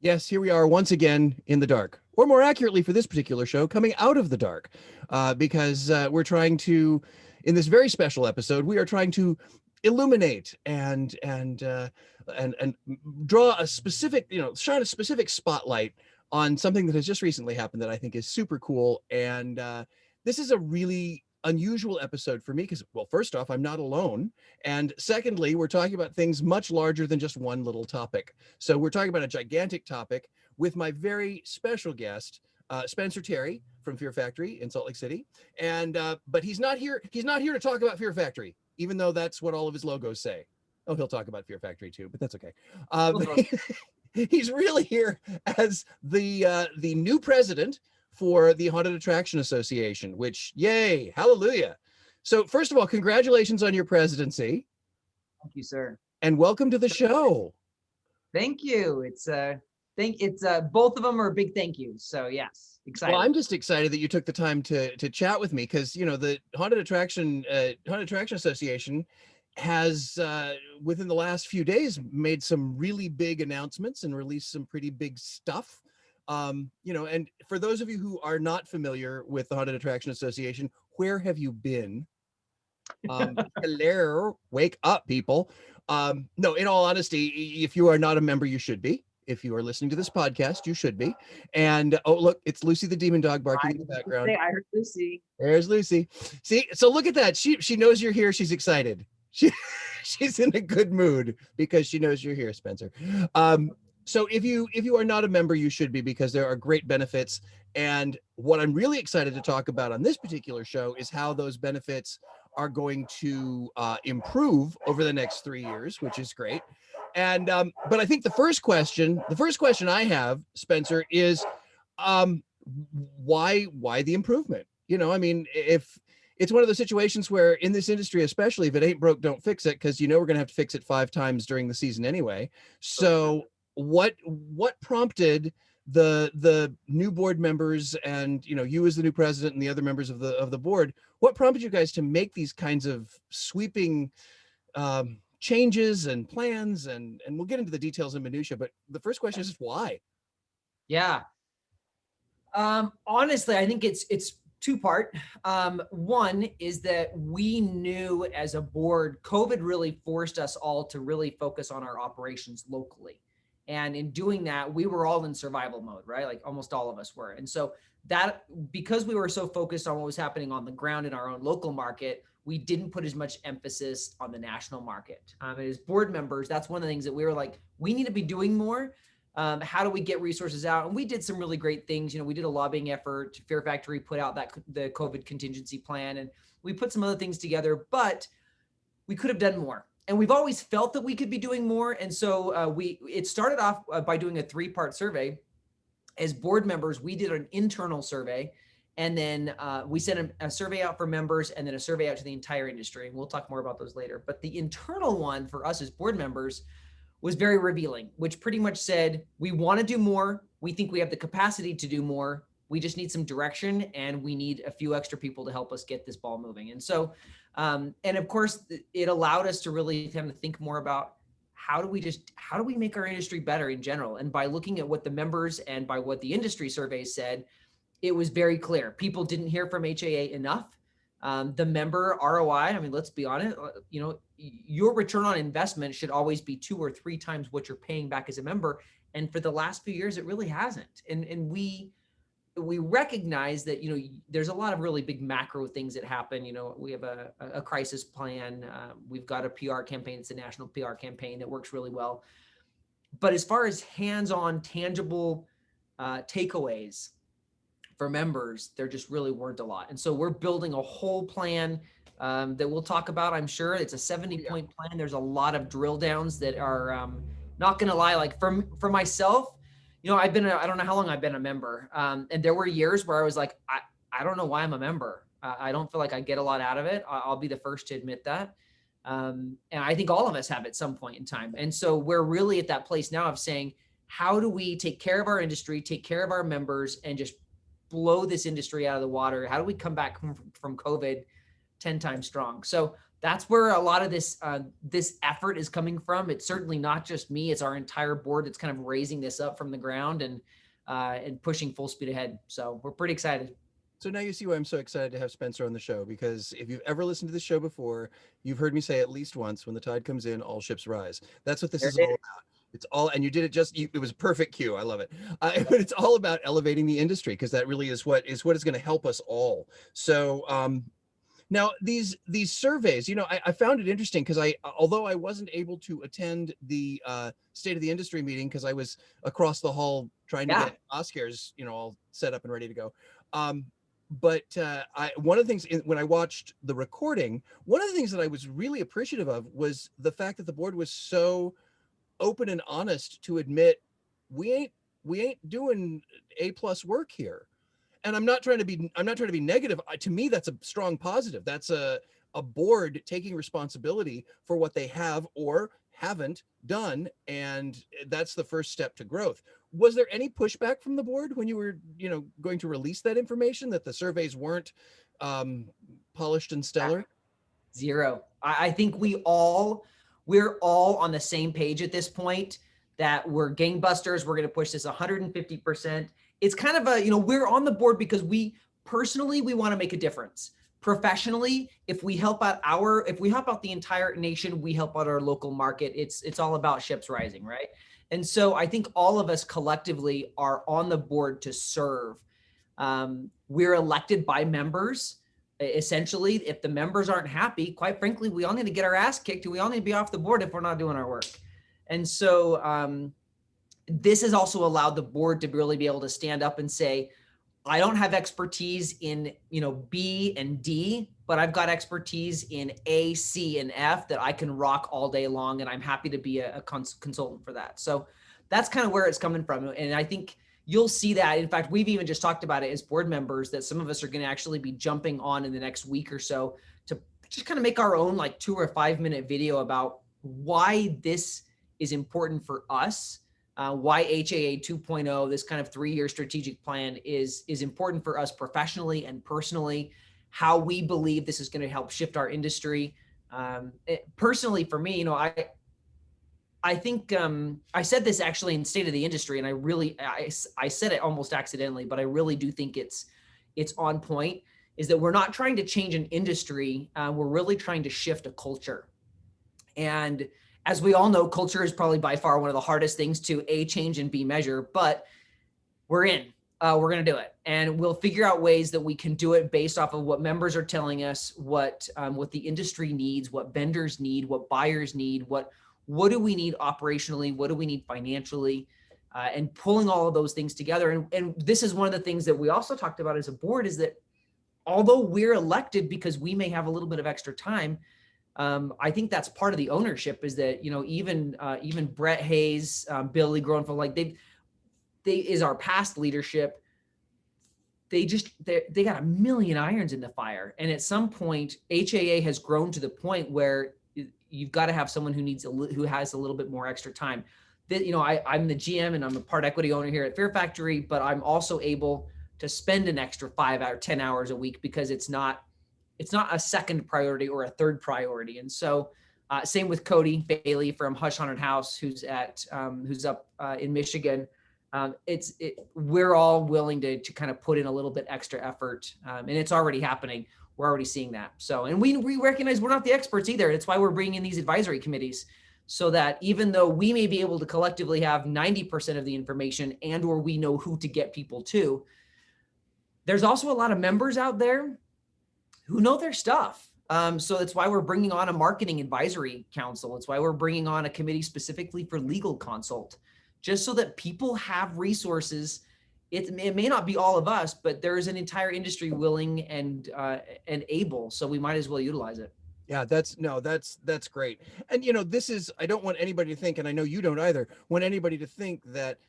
Yes, here we are once again in the dark, or more accurately for this particular show, coming out of the dark, because we're trying to, in this very special episode, we are trying to illuminate and draw a specific, shine a specific spotlight on something that has just recently happened that I think is super cool. And this is a really unusual episode for me because, well, first off, I'm not alone. And secondly, we're talking about things much larger than just one little topic. So we're talking about a gigantic topic with my very special guest, Spencer Terry from Fear Factory in Salt Lake City. And but he's not here. He's not here to talk about Fear Factory, even though that's what all of his logos say. Oh, he'll talk about Fear Factory too, but that's okay. He's really here as the new president for the Haunted Attraction Association, which, yay, hallelujah. So first of all, congratulations on your presidency. Thank you, sir. And welcome to the show. Thank you. It's both of them are big thank yous. So yes, excited. Well, I'm just excited that you took the time to chat with me because, the Haunted Attraction Association has within the last few days made some really big announcements and released some pretty big stuff. And for those of you who are not familiar with the Haunted Attraction Association, where have you been? Hello, wake up, people. No, in all honesty, if you are not a member, you should be. If you are listening to this podcast, you should be. And oh, look, it's Lucy the demon dog barking in the background. I heard Lucy. There's Lucy. See, so look at that. She knows you're here. She's excited. She's in a good mood because she knows you're here, Spencer. So if you are not a member, you should be, because there are great benefits. And what I'm really excited to talk about on this particular show is how those benefits are going to improve over the next 3 years, which is great. And but I think the first question I have, Spencer, is why the improvement? If it's one of those situations where in this industry, especially if it ain't broke, don't fix it, because we're going to have to fix it 5 times during the season anyway. So what prompted the new board members and you as the new president and the other members of the board, what prompted you guys to make these kinds of sweeping changes and plans, and we'll get into the details and minutia, but the first question is why? Yeah. Honestly, I think it's two-part. One is that we knew as a board, COVID really forced us all to really focus on our operations locally. And in doing that, we were all in survival mode, right? Like almost all of us were. And so that, because we were so focused on what was happening on the ground in our own local market, we didn't put as much emphasis on the national market. And as board members, that's one of the things that we were like, we need to be doing more. How do we get resources out? And we did some really great things. We did a lobbying effort. Fear Factory put out the COVID contingency plan, and we put some other things together, but we could have done more. And we've always felt that we could be doing more. And so it started off by doing a 3-part survey. As board members, we did an internal survey, and then we sent a survey out for members and then a survey out to the entire industry. And we'll talk more about those later. But the internal one for us as board members was very revealing, which pretty much said, we want to do more. We think we have the capacity to do more. We just need some direction, and we need a few extra people to help us get this ball moving. And so, and of course, it allowed us to really kind of think more about how do we make our industry better in general? And by looking at what the members and by what the industry surveys said, it was very clear. People didn't hear from HAA enough. The member ROI, I mean, let's be honest, your return on investment should always be 2 or 3 times what you're paying back as a member. And for the last few years, it really hasn't. And we recognize that, there's a lot of really big macro things that happen. We have a crisis plan. We've got a PR campaign. It's a national PR campaign that works really well. But as far as hands-on, tangible takeaways for members, there just really weren't a lot. And so we're building a whole plan that we'll talk about, I'm sure. It's a 70-point plan. There's a lot of drill downs that are not going to lie. Like for myself, I don't know how long I've been a member. And there were years where I was like, I don't know why I'm a member. I don't feel like I get a lot out of it. I'll be the first to admit that. And I think all of us have at some point in time. And so we're really at that place now of saying, how do we take care of our industry, take care of our members, and just blow this industry out of the water? How do we come back from COVID 10 times strong? So that's where a lot of this effort is coming from. It's certainly not just me; it's our entire board that's kind of raising this up from the ground and pushing full speed ahead. So we're pretty excited. So now you see why I'm so excited to have Spencer on the show, because if you've ever listened to this show before, you've heard me say at least once, when the tide comes in, all ships rise. That's what this There is it all is. about. It's all, and you did it just, it was a perfect cue. I love it. But it's all about elevating the industry, because that really is going to help us all. So, now these surveys, I found it interesting because although I wasn't able to attend the state of the industry meeting because I was across the hall trying to Yeah, get Oscars, all set up and ready to go. Um, but one of the things when I watched the recording, one of the things that I was really appreciative of was the fact that the board was so open and honest to admit we ain't doing A+ work here. And I'm not trying to be negative. To me, that's a strong positive. That's a board taking responsibility for what they have or haven't done, and that's the first step to growth. Was there any pushback from the board when you were, going to release that information, that the surveys weren't um, polished and stellar? zero. I think we're all on the same page at this point that we're gangbusters. We're going to push this 150%. It's kind of we're on the board because we personally, we want to make a difference. Professionally, if we help out the entire nation, we help out our local market. It's all about ships rising, right? And so I think all of us collectively are on the board to serve. We're elected by members. Essentially, if the members aren't happy, quite frankly, we all need to get our ass kicked. We all need to be off the board if we're not doing our work. And so this has also allowed the board to really be able to stand up and say, I don't have expertise in, B and D, but I've got expertise in A, C, and F that I can rock all day long. And I'm happy to be a consultant for that. So that's kind of where it's coming from. And I think you'll see that. In fact, we've even just talked about it as board members, that some of us are going to actually be jumping on in the next week or so to just kind of make our own like 2 or 5 minute video about why this is important for us. Why HAA 2.0, this kind of 3-year strategic plan is important for us professionally and personally, how we believe this is going to help shift our industry. Personally, for me, I think I said this actually in State of the Industry, and I said it almost accidentally, but I really do think it's on point, is that we're not trying to change an industry. We're really trying to shift a culture. And as we all know, culture is probably by far one of the hardest things to A, change, and B, measure, but we're in. We're going to do it. And we'll figure out ways that we can do it based off of what members are telling us, what the industry needs, what vendors need, what buyers need, what do we need operationally, what do we need financially, and pulling all of those things together. And this is one of the things that we also talked about as a board, is that although we're elected because we may have a little bit of extra time, I think that's part of the ownership, is that, even Brett Hayes, Billy Gronfeld, like they is our past leadership. They got a million irons in the fire. And at some point, HAA has grown to the point where you've got to have someone who has a little bit more extra time. I'm the GM and I'm a part equity owner here at Fear Factory, but I'm also able to spend an extra 5 or 10 hours a week because it's not a second priority or a third priority. And so same with Cody Bailey from Hush Haunted House, who's up in Michigan. We're all willing to kind of put in a little bit extra effort, and it's already happening. We're already seeing that. So, and we recognize we're not the experts either. That's why we're bringing in these advisory committees, so that even though we may be able to collectively have 90% of the information or we know who to get people to, there's also a lot of members out there who know their stuff. So that's why we're bringing on a marketing advisory council. It's why we're bringing on a committee specifically for legal consult, just so that people have resources. It may not be all of us, but there's an entire industry willing and able. So we might as well utilize it. Yeah, that's great. And I don't want anybody to think, and I know you don't either, want anybody to think that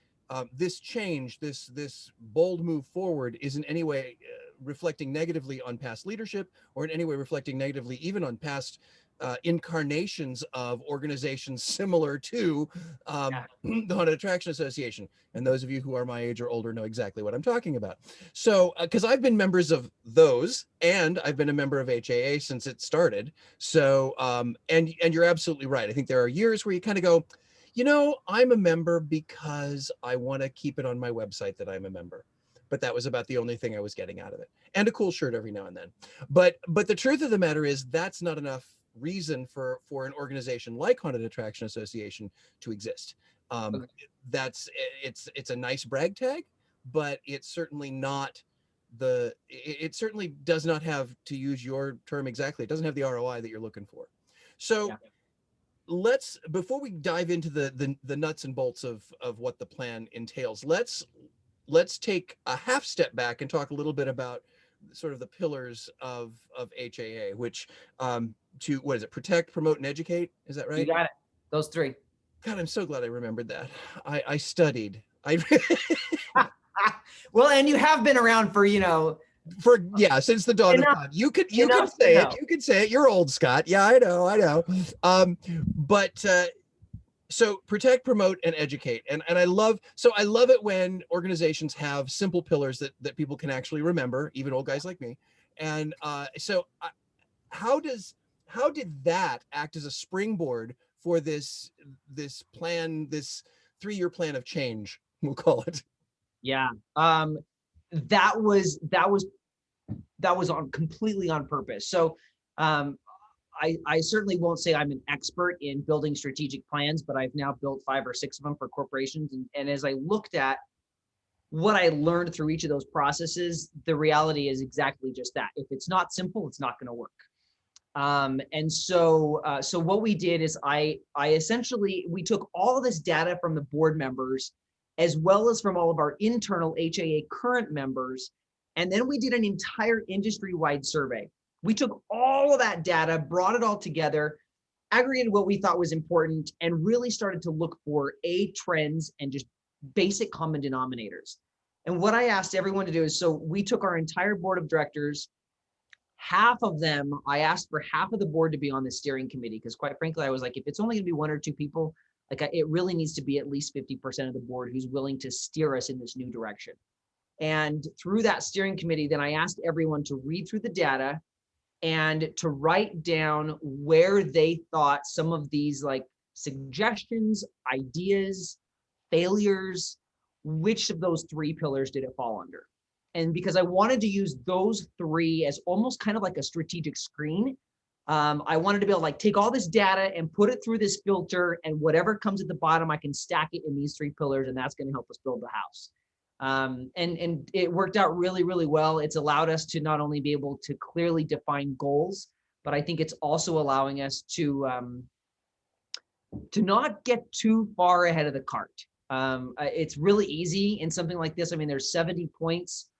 this change, this bold move forward, is in any way reflecting negatively on past leadership, or in any way reflecting negatively even on past incarnations of organizations similar to Yeah. the Haunted Attraction Association. And those of you who are my age or older know exactly what I'm talking about. So, because I've been members of those, and I've been a member of HAA since it started. So, and you're absolutely right. I think there are years where you kind of go, I'm a member because I want to keep it on my website that I'm a member. But that was about the only thing I was getting out of it, and a cool shirt every now and then. But the truth of the matter is that's not enough reason for an organization like Haunted Attraction Association to exist. Um, Okay. that's it's a nice brag tag, but it's certainly not it certainly does not have, to use your term exactly, it doesn't have the ROI that you're looking for. So Yeah. let's, before we dive into the nuts and bolts of what the plan entails, let's take a half step back and talk a little bit about sort of the pillars of HAA, which to what is it? Protect, promote, and educate. Is that You right? got it. Those three. God, I'm so glad I remembered that. I studied. I Well, and you have been around for, for yeah, since the dawn of enough time. You can enough to say it. know. You can say it. You're old, Scott. Yeah, I know. But so protect, promote, and educate. And I love it when organizations have simple pillars that people can actually remember, even old guys like me. And how does how did that act as a springboard for this plan, this 3-year plan of change, we'll call it? Yeah. Um, that was on completely on purpose. So um, I certainly won't say I'm an expert in building strategic plans, but I've now built 5 or 6 of them for corporations. And as I looked at what I learned through each of those processes, the reality is exactly just that. If it's not simple, it's not going to work. So what we did is I essentially, we took all of this data from the board members, as well as from all of our internal HAA current members, and then we did an entire industry-wide survey. We took all of that data, brought it all together, aggregated what we thought was important, and really started to look for trends and just basic common denominators. And what I asked everyone to do is, so we took our entire board of directors, half of them, I asked for half of the board to be on the steering committee, because quite frankly, I was like, if it's only going to be 1 or 2 people, it really needs to be at least 50% of the board who's willing to steer us in this new direction. And through that steering committee, then I asked everyone to read through the data and to write down where they thought some of these like suggestions, ideas, failures, which of those 3 pillars did it fall under? And because I wanted to use those 3 as almost kind of like a strategic screen, I wanted to be able to like take all this data and put it through this filter, and whatever comes at the bottom, I can stack it in these 3 pillars, and that's going to help us build the house. And it worked out really, really well. It's allowed us to not only be able to clearly define goals, but I think it's also allowing us to not get too far ahead of the cart. It's really easy in something like this. I mean, there's 70 points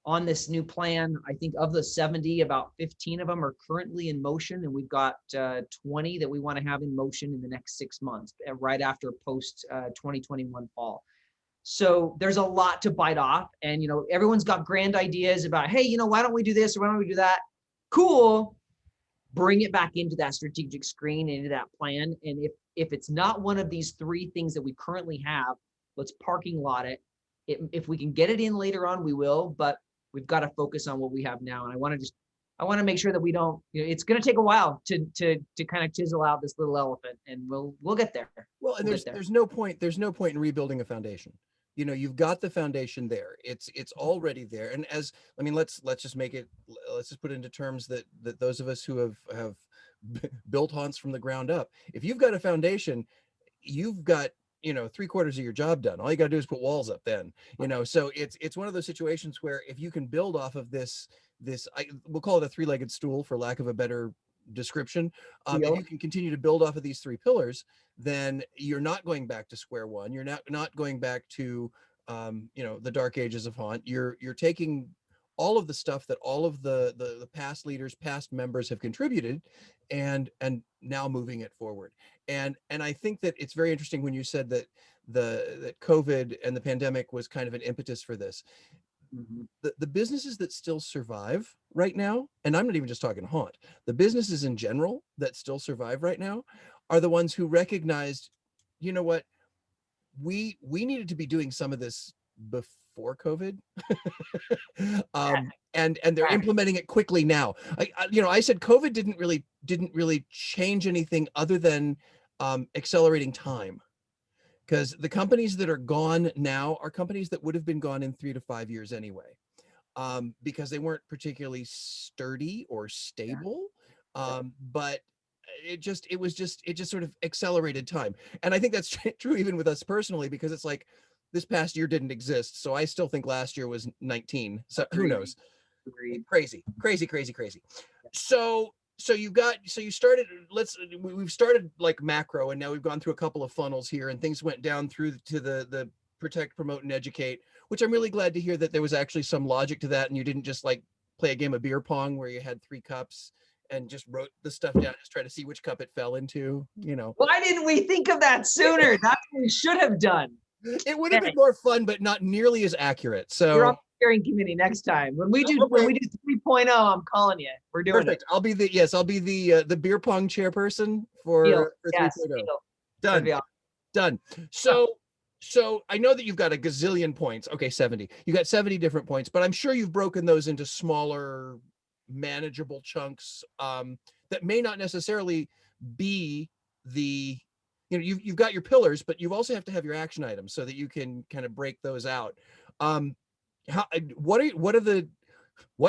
on this new plan. I think of the 70, about 15 of them are currently in motion, and we've got 20 that we want to have in motion in the next 6 months, right after post 2021 fall. So there's a lot to bite off, and everyone's got grand ideas about, hey, why don't we do this or why don't we do that? Cool. Bring it back into that strategic screen, into that plan. And if it's not one of these 3 things that we currently have, let's parking lot it. If we can get it in later on, we will, but we've got to focus on what we have now. And I want to make sure that we don't, it's going to take a while to kind of chisel out this little elephant, and we'll get there. Well, and We'll get there. there's no point in rebuilding a foundation. You've got the foundation there. It's already there. And let's just make it, let's just put it into terms that those of us who have built haunts from the ground up, if you've got a foundation, you've got 3/4 of your job done. All you got to do is put walls up then. So it's one of those situations where if you can build off of we'll call it a 3-legged stool for lack of a better description. If you can continue to build off of these 3 pillars, then you're not going back to square one. You're not going back to the dark ages of haunt. You're taking all of the stuff that all of the past leaders, past members have contributed, and now moving it forward. And I think that it's very interesting when you said that that COVID and the pandemic was kind of an impetus for this. Mhm. The businesses that still survive right now, and I'm not even just talking haunt, the businesses in general that still survive right now are the ones who recognized, you know what, we needed to be doing some of this before COVID. And they're Exactly. implementing it quickly now. I said COVID didn't really change anything other than accelerating time, because the companies that are gone now are companies that would have been gone in 3 to 5 years anyway, because they weren't particularly sturdy or Yeah. stable. Yeah. But it just sort of accelerated time. And I think that's true even with us personally, because it's like this past year didn't exist. So I still think last year was 19. So who Agreed. knows? Agreed. Crazy, crazy, crazy, crazy. So you started, we've started like macro, and now we've gone through a couple of funnels here, and things went down through to the protect, promote, and educate, which I'm really glad to hear that there was actually some logic to that, and you didn't just like play a game of beer pong where you had 3 cups and just wrote the stuff down, just try to see which cup it fell into. Why didn't we think of that sooner? That's what we should have done. It would have been Hey, more fun, but not nearly as accurate. you're on So the steering committee next time. When we do okay, 3.0, I'm calling you. We're doing it. perfect. I'll be the beer pong chairperson Deal. for Yes, 3.0. deal. That'd Done. be awesome. Done. So I know that you've got a gazillion points. Okay, 70. You got 70 different points, but I'm sure you've broken those into smaller, manageable chunks, that may not necessarily be the, you've got your pillars, but you also have to have your action items so that you can kind of break those out. Um, how what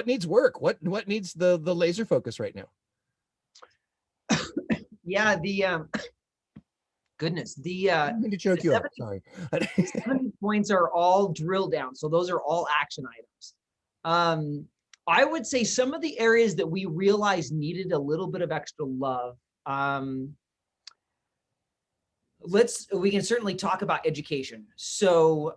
needs work? What needs the laser focus right now? Yeah, the goodness, I didn't mean to the choke you up. 70, Sorry. the 70 points are all drill down. So those are all action items. I would say some of the areas that we realized needed a little bit of extra love. Um, we can certainly talk about education. So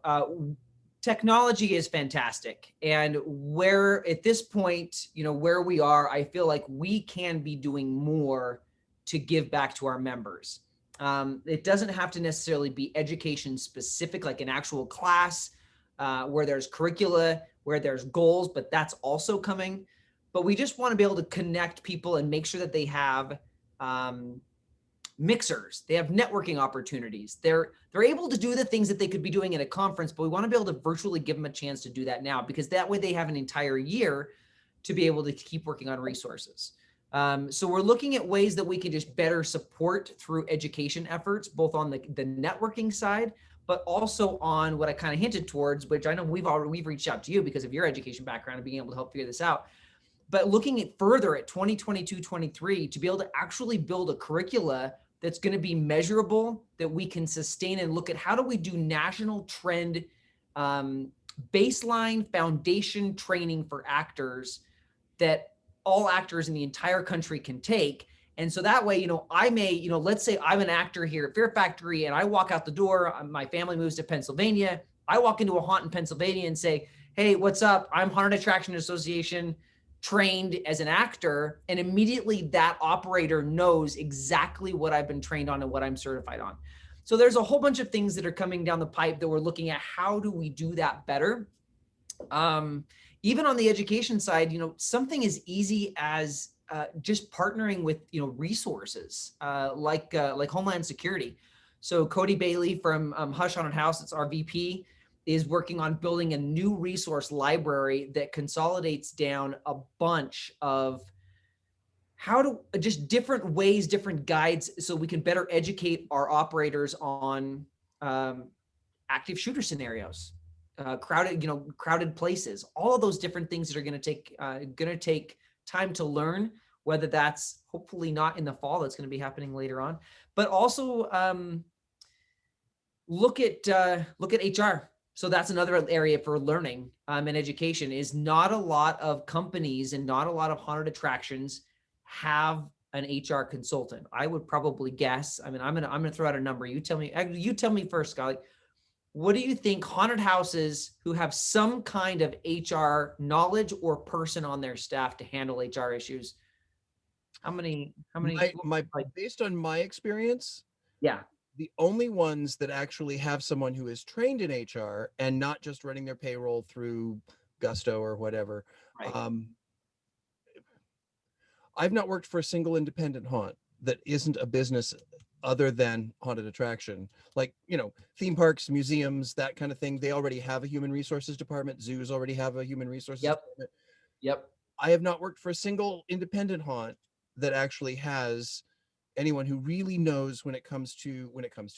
technology is fantastic, and where at this point, where we are, I feel like we can be doing more to give back to our members. It doesn't have to necessarily be education specific, like an actual class where there's curricula, where there's goals, but that's also coming. But we just want to be able to connect people and make sure that they have mixers, they have networking opportunities, they're able to do the things that they could be doing at a conference, but we want to be able to virtually give them a chance to do that now, because that way they have an entire year to be able to keep working on resources. So we're looking at ways that we can just better support through education efforts, both on the networking side, but also on what I kind of hinted towards, which I know we've reached out to you because of your education background and being able to help figure this out. But looking at further at 2022, 23, to be able to actually build a curricula that's going to be measurable, that we can sustain, and look at how do we do national trend baseline foundation training for actors that all actors in the entire country can take. And so that way, I may, let's say I'm an actor here at Fear Factory and I walk out the door, my family moves to Pennsylvania. I walk into a haunt in Pennsylvania and say, hey, what's up? I'm Haunted Attraction Association trained as an actor. And immediately that operator knows exactly what I've been trained on and what I'm certified on. So there's a whole bunch of things that are coming down the pipe that we're looking at. How do we do that better? Even on the education side, something as easy as just partnering with, resources like Homeland Security. So Cody Bailey from Hush Haunted House, it's our VP, is working on building a new resource library that consolidates down a bunch of how to just different ways, different guides, so we can better educate our operators on active shooter scenarios, crowded places, all of those different things that are going to take time to learn, whether that's hopefully not in the fall, that's going to be happening later on, but also look at HR. So that's another area for learning and education. Is not a lot of companies and not a lot of haunted attractions have an HR consultant. I would probably guess. I mean, I'm gonna throw out a number. You tell me first, Scott. What do you think haunted houses who have some kind of HR knowledge or person on their staff to handle HR issues? How many? My based on my experience, Yeah. the only ones that actually have someone who is trained in HR and not just running their payroll through gusto or whatever. Right. Um, I've not worked for a single independent haunt that isn't a business other than haunted attraction. Like, theme parks, museums, that kind of thing. They already have a human resources department. Zoos already have a human resources Yep. department. Yep. I have not worked for a single independent haunt that actually has anyone who really knows when it comes to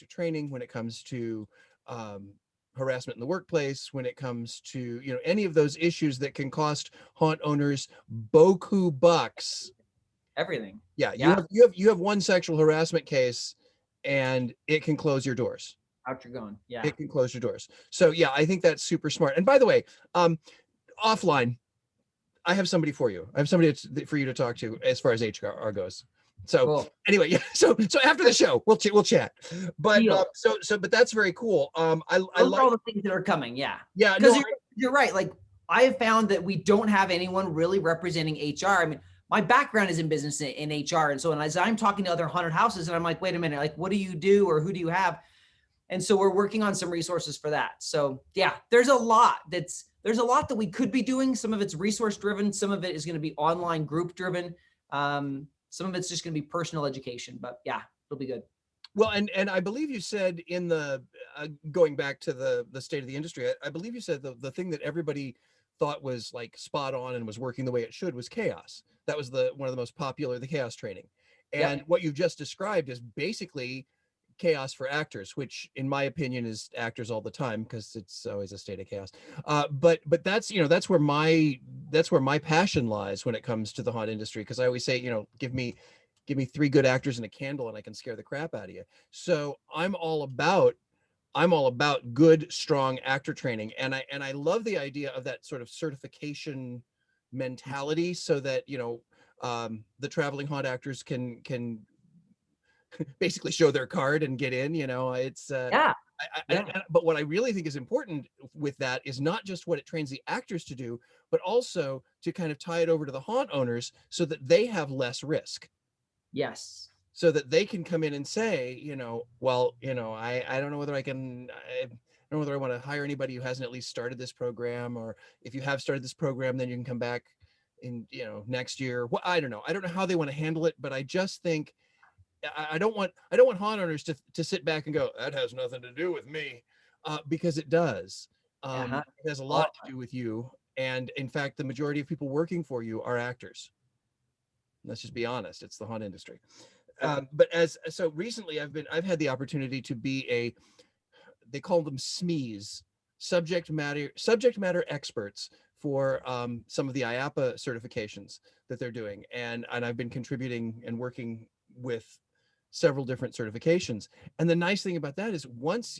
training, when it comes to um, harassment in the workplace, when it comes to any of those issues that can cost haunt owners boku bucks. Everything. Yeah, you Yeah. have one sexual harassment case, and it can close your doors. Out you're going. Yeah. It can close your doors. So yeah, I think that's super smart. And by the way, offline, I have somebody for you. I have somebody for you to talk to as far as HR goes. So Cool. anyway, yeah. So after the show, we'll chat. But Deal. but that's very cool. I Those are like. all the things that are coming. Yeah. Yeah, Because no, you're right. Like I have found that we don't have anyone really representing HR. I mean, my background is in business in HR. And so as I'm talking to other haunted houses and I'm like, wait a minute, like, what do you do or who do you have? And so we're working on some resources for that. So yeah, there's a lot that we could be doing. Some of it's resource driven. Some of it is going to be online group driven. Some of it's just going to be personal education, but yeah, it'll be good. well, and I believe you said in the going back to the state of the industry, I believe you said the thing that everybody thought was like spot on and was working the way it should was chaos. That was the one of the most popular, the chaos training. And Yep. what you've just described is basically chaos for actors, which in my opinion is actors all the time because it's always a state of chaos. But that's where my passion lies when it comes to the haunt industry, because I always say, give me three good actors and a candle and I can scare the crap out of you. So I'm all about good, strong actor training. And I love the idea of that sort of certification mentality, so that the traveling haunt actors can basically show their card and get in. It's Yeah. Yeah. but what I really think is important with that is not just what it trains the actors to do, but also to kind of tie it over to the haunt owners so that they have less risk, Yes. so that they can come in and say, well, I don't know whether I don't know whether I want to hire anybody who hasn't at least started this program, or if you have started this program, then you can come back in, next year. Well, I don't know how they want to handle it, but I just think I don't want haunt owners to sit back and go, that has nothing to do with me, because it does. Uh-huh. It has a Oh, lot to do with you, and in fact, the majority of people working for you are actors. Let's just be honest; it's the haunt industry. But so recently, I've had the opportunity to be they call them SMEs, subject matter experts, for some of the IAPA certifications that they're doing, and I've been contributing and working with several different certifications. And the nice thing about that is once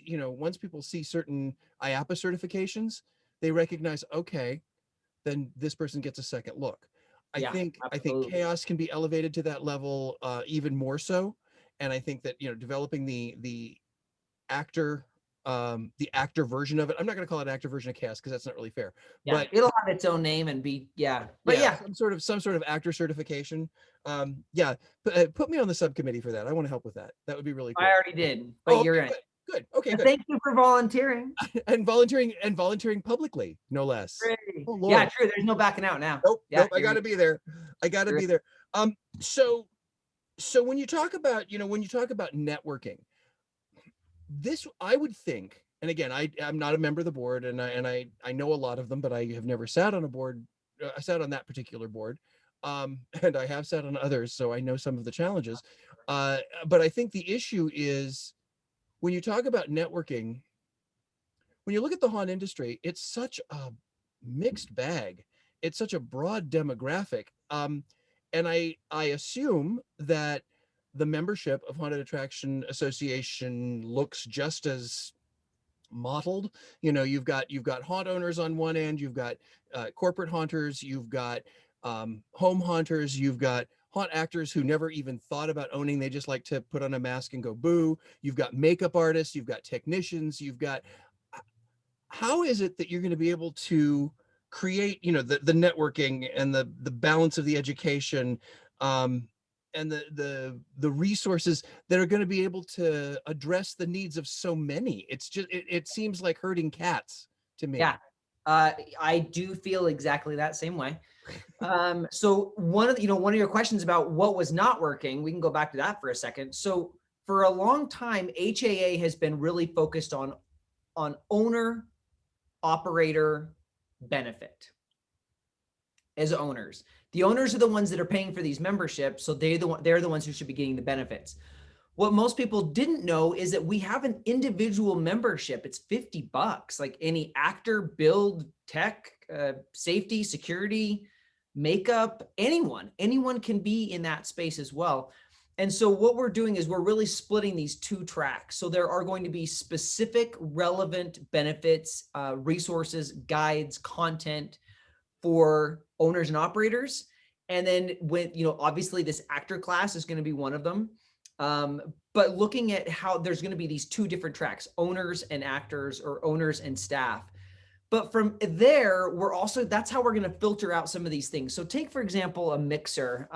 people see certain IAPA certifications, they recognize, okay, then this person gets a second look. I yeah, think I think absolutely. chaos can be elevated to that level, even more so. And I think that developing actor the actor version of it. I'm not going to call it actor version of chaos because that's not really fair. Yeah. But It'll have its own name and be, yeah. But yeah, yeah, some sort of actor certification. Yeah, put me on the subcommittee for that. I want to help with that. That would be really I cool. already did, but Oh, you're okay, in. good. Okay, But good. thank you for volunteering. And volunteering publicly, no less. Great. Oh Yeah, Lord. true. There's no backing out now. Nope, Yeah, nope. I got to be there. I got to you're be there. So when you talk about networking, this I would think, and again, I'm not a member of the board, and I know a lot of them, but I have never sat on a board. I sat on that particular board, and I have sat on others, so I know some of the challenges. But I think the issue is when you talk about networking, when you look at the haunt industry, it's such a mixed bag. It's such a broad demographic. And I assume that the membership of Haunted Attraction Association looks just as mottled. You've got haunt owners on one end, you've got corporate haunters, you've got home haunters, you've got haunt actors who never even thought about owning, they just like to put on a mask and go boo. You've got makeup artists, you've got technicians, you've got how is it that you're going to be able to create the networking and the balance of the education, um, and the resources that are going to be able to address the needs of so many? It seems like herding cats to yeah. me. I do feel exactly that same way. So one of your questions about what was not working, we can go back to that for a second. So for a long time, HAA has been really focused on owner operator benefit as owners. The owners are the ones that are paying for these memberships, so they're the ones who should be getting the benefits. What most people didn't know is that we have an individual membership. It's $50, like any actor, build, tech, safety, security, makeup, anyone can be in that space as well. And so what we're doing is we're really splitting these two tracks. So there are going to be specific relevant benefits, resources, guides, content for owners and operators. And then when, obviously this actor class is going to be one of them. But looking at how there's going to be these two different tracks, owners and actors, or owners and staff. But from there, that's how we're going to filter out some of these things. So take, for example, a mixer.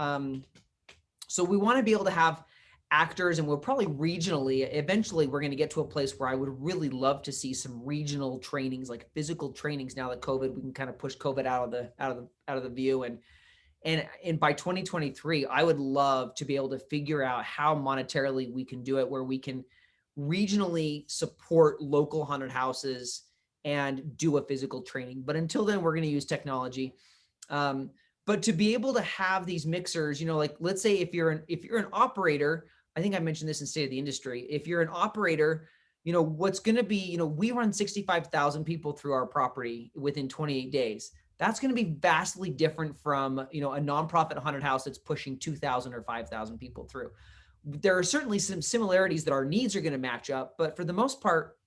So we want to be able to have actors, and we'll probably regionally, eventually we're going to get to a place where I would really love to see some regional trainings, like physical trainings. Now that COVID, we can kind of push COVID out of the view. And by 2023, I would love to be able to figure out how monetarily we can do it, where we can regionally support local haunted houses and do a physical training. But until then, we're going to use technology. But to be able to have these mixers, like let's say if you're an operator, I think I mentioned this in State of the Industry. If you're an operator, what's going to be, we run 65,000 people through our property within 28 days. That's going to be vastly different from, a nonprofit haunted house that's pushing 2,000 or 5,000 people through. There are certainly some similarities that our needs are going to match up, but for the most part,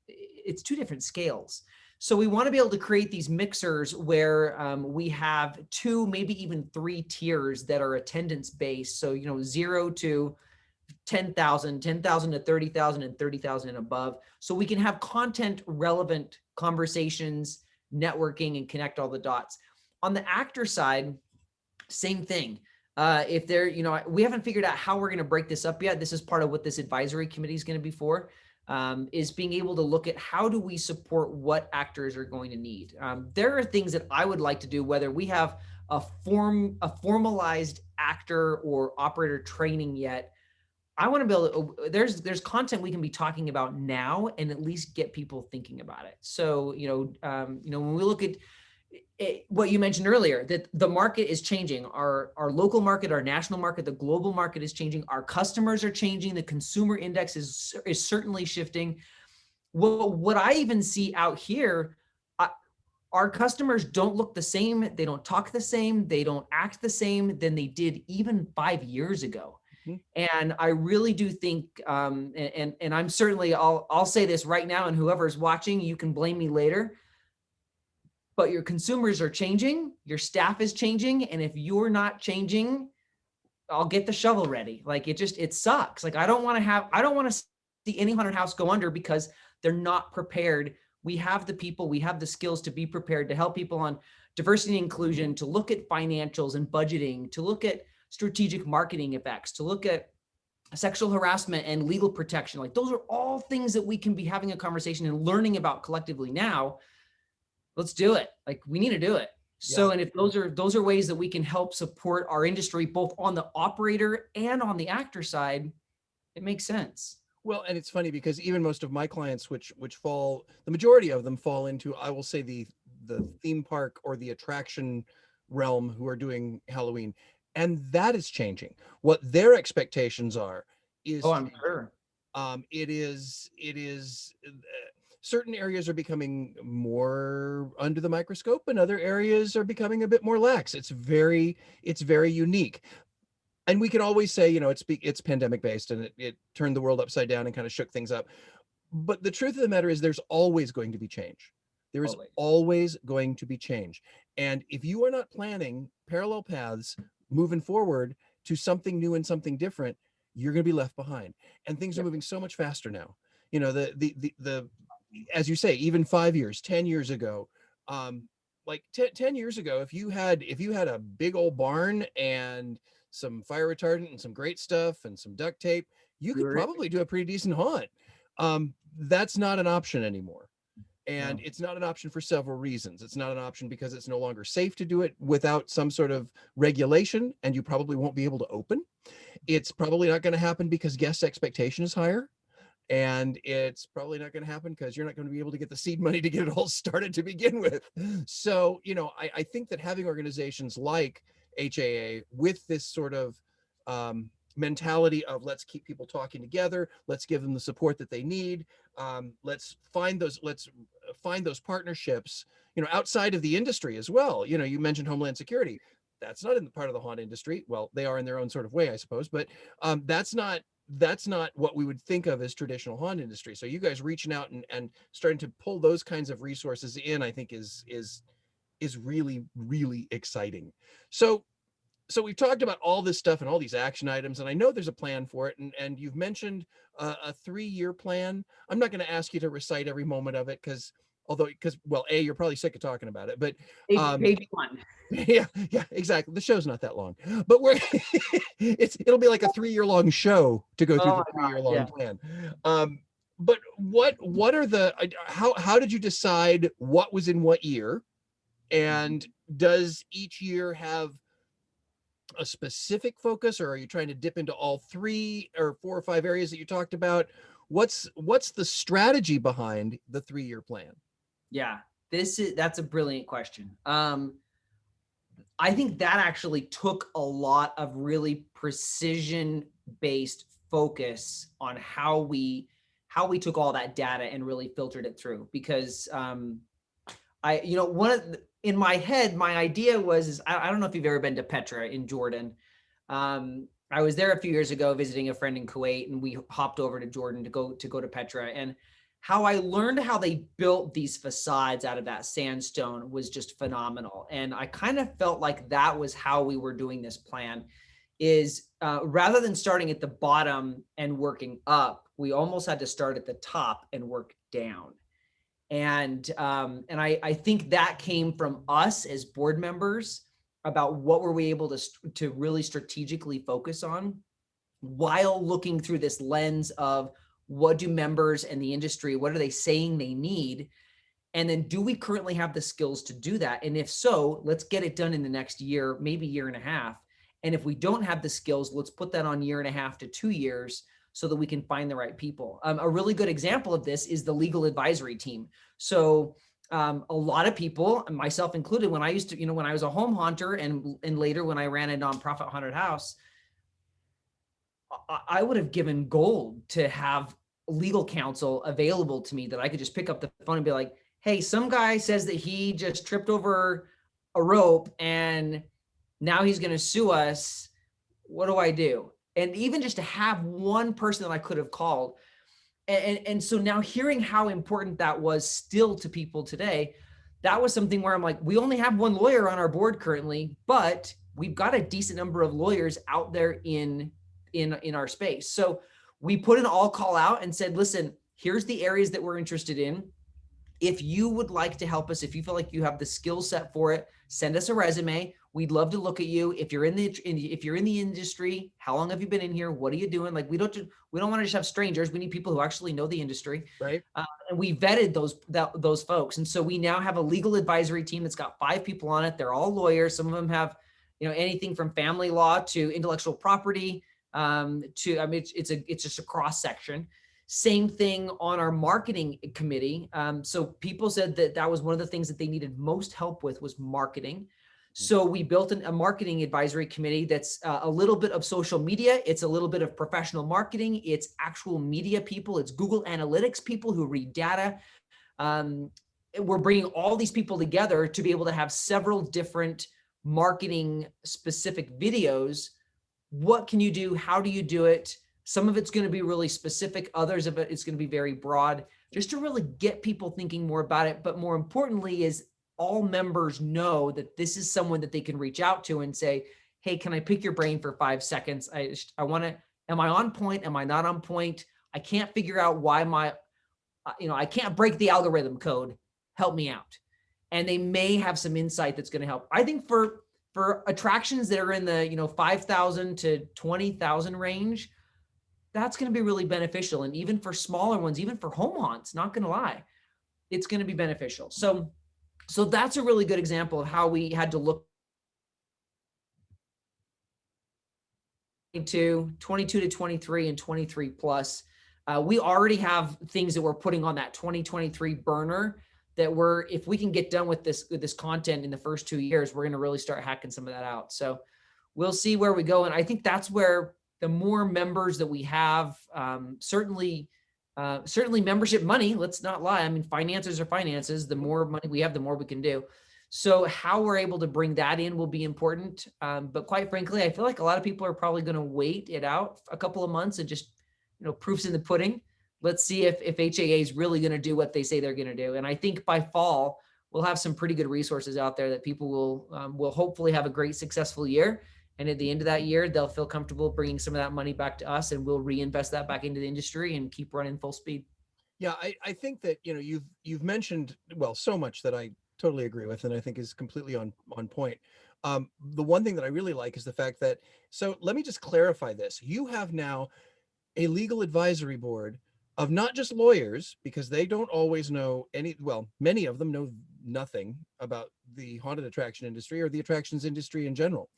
it's two different scales. So we want to be able to create these mixers where we have 2, maybe even 3 tiers that are attendance based. So, 0 to 10,000, 10,000 to 30,000, and 30,000 and above. So we can have content relevant conversations, networking, and connect all the dots. On the actor side, same thing. If they're, we haven't figured out how we're going to break this up yet. This is part of what this advisory committee is going to be for. Is being able to look at how do we support what actors are going to need. There are things that I would like to do, whether we have a formalized actor or operator training yet. I want to be able to, there's content we can be talking about now and at least get people thinking about it. So, when we look at what you mentioned earlier, that the market is changing, our local market, our national market, the global market is changing, our customers are changing, the consumer index is certainly shifting. What I even see out here, our customers don't look the same, they don't talk the same, they don't act the same than they did even 5 years ago. And I really do think, and I'm certainly, I'll say this right now, and whoever's watching, you can blame me later, but your consumers are changing, your staff is changing, and if you're not changing, I'll get the shovel ready. Like it sucks. Like I don't want to see any haunted house go under because they're not prepared. We have the people, we have the skills to be prepared to help people on diversity and inclusion, to look at financials and budgeting, to look at strategic marketing effects, to look at sexual harassment and legal protection. Like those are all things that we can be having a conversation and learning about collectively now. Let's do it. Like we need to do it. So, and if those are ways that we can help support our industry, both on the operator and on the actor side, it makes sense. Well, and it's funny because even most of my clients, which fall, the majority of them fall into, I will say the theme park or the attraction realm, who are doing Halloween, and that is changing. What their expectations are is, I'm sure. It is certain areas are becoming more under the microscope and other areas are becoming a bit more lax. It's very unique. And we can always say, it's pandemic based and it turned the world upside down and kind of shook things up. But the truth of the matter is there's always going to be change. There is always going to be change. And if you are not planning parallel paths moving forward to something new and something different, you're going to be left behind. And things are moving so much faster now. The as you say, even 5 years, 10 years ago, like 10 years ago, if you had a big old barn and some fire retardant and some great stuff and some duct tape, you could probably do a pretty decent haunt. That's not an option anymore. And No. it's not an option for several reasons. It's not an option because it's no longer safe to do it without some sort of regulation, and you probably won't be able to open. It's probably not going to happen because guest expectation is higher. And it's probably not going to happen because you're not going to be able to get the seed money to get it all started to begin with. So, I think that having organizations like HAA with this sort of mentality of let's keep people talking together, let's give them the support that they need, let's find those partnerships, outside of the industry as well. You mentioned Homeland Security. That's not in the part of the haunt industry. Well, they are in their own sort of way, I suppose, but that's not what we would think of as traditional haunt industry. So you guys reaching out and starting to pull those kinds of resources in, I think is really, really exciting. So we've talked about all this stuff and all these action items, and I know there's a plan for it. And you've mentioned a 3-year plan. I'm not going to ask you to recite every moment of it because well, you're probably sick of talking about it, but Page one. yeah, exactly. The show's not that long, but it'll be like a 3-year long show to go through Oh the my 3-year God. long Yeah. plan. But what are how did you decide what was in what year? And does each year have a specific focus, or are you trying to dip into all 3 or 4 or 5 areas that you talked about? What's the strategy behind the 3-year plan? Yeah. That's a brilliant question. I think that actually took a lot of really precision based focus on how we took all that data and really filtered it through, because in my head, my idea was, I don't know if you've ever been to Petra in Jordan. I was there a few years ago visiting a friend in Kuwait, and we hopped over to Jordan to go to Petra. And how I learned how they built these facades out of that sandstone was just phenomenal. And I kind of felt like that was how we were doing this plan, is rather than starting at the bottom and working up, we almost had to start at the top and work down. And I think that came from us as board members about what were we able to really strategically focus on, while looking through this lens of what do members and the industry, what are they saying they need? And then do we currently have the skills to do that? And if so, let's get it done in the next year, maybe year and a half. And if we don't have the skills, let's put that on year and a half to 2 years so that we can find the right people. A really good example of this is the legal advisory team. So a lot of people, myself included, when I used to, when I was a home haunter and later when I ran a nonprofit haunted house, I would have given gold to have legal counsel available to me that I could just pick up the phone and be like, hey, some guy says that he just tripped over a rope and now he's going to sue us. What do I do? And even just to have one person that I could have called. And so now hearing how important that was still to people today, that was something where I'm like, we only have one lawyer on our board currently, but we've got a decent number of lawyers out there in our space. So we put an all call out and said, listen, here's the areas that we're interested in. If you would like to help us, if you feel like you have the skill set for it, send us a resume. We'd love to look at you. If you're in the industry, how long have you been in here? What are you doing? Like, we don't want to just have strangers. We need people who actually know the industry. Right. And we vetted those folks. And so we now have a legal advisory team that's got 5 people on it. They're all lawyers. Some of them have, anything from family law to intellectual property, it's just a cross section. Same thing on our marketing committee. So people said that was one of the things that they needed most help with was marketing. So we built a marketing advisory committee that's a little bit of social media. It's a little bit of professional marketing. It's actual media people. It's Google Analytics people who read data. We're bringing all these people together to be able to have several different marketing specific videos. What can you do? How do you do it? Some of it's going to be really specific. Others of it is going to be very broad, just to really get people thinking more about it. But more importantly is all members know that this is someone that they can reach out to and say, hey, can I pick your brain for 5 seconds? I want to, am I on point? Am I not on point? I can't figure out why I can't break the algorithm code. Help me out. And they may have some insight that's going to help. I think for attractions that are in the 5,000 to 20,000 range, that's going to be really beneficial. And even for smaller ones, even for home haunts, not going to lie, it's going to be beneficial. So that's a really good example of how we had to look to 22 to 23 and 23 plus. We already have things that we're putting on that 2023 burner that if we can get done with this content in the first 2 years, we're going to really start hacking some of that out. So we'll see where we go. And I think that's where the more members that we have, certainly membership money, let's not lie. I mean, finances are finances. The more money we have, the more we can do. So how we're able to bring that in will be important. But quite frankly, I feel like a lot of people are probably going to wait it out a couple of months and just, proofs in the pudding. Let's see if HAA is really going to do what they say they're going to do. And I think by fall, we'll have some pretty good resources out there that people will hopefully have a great, successful year. And at the end of that year, they'll feel comfortable bringing some of that money back to us, and we'll reinvest that back into the industry and keep running full speed. Yeah, I think that, you've mentioned, well, so much that I totally agree with, and I think is completely on point. The one thing that I really like is the fact that, so let me just clarify this. You have now a legal advisory board of not just lawyers, because they don't always know many of them know nothing about the haunted attraction industry or the attractions industry in general.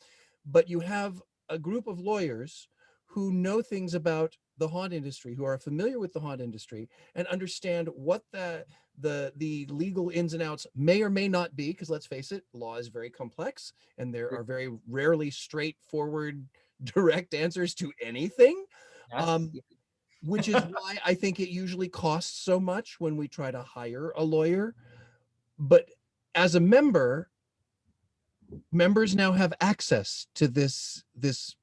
But you have a group of lawyers who know things about the haunt industry, who are familiar with the haunt industry and understand what the legal ins and outs may or may not be, because let's face it, law is very complex and there are very rarely straightforward direct answers to anything. Yes. Which is why I think it usually costs so much when we try to hire a lawyer. But as a member, members now have access to this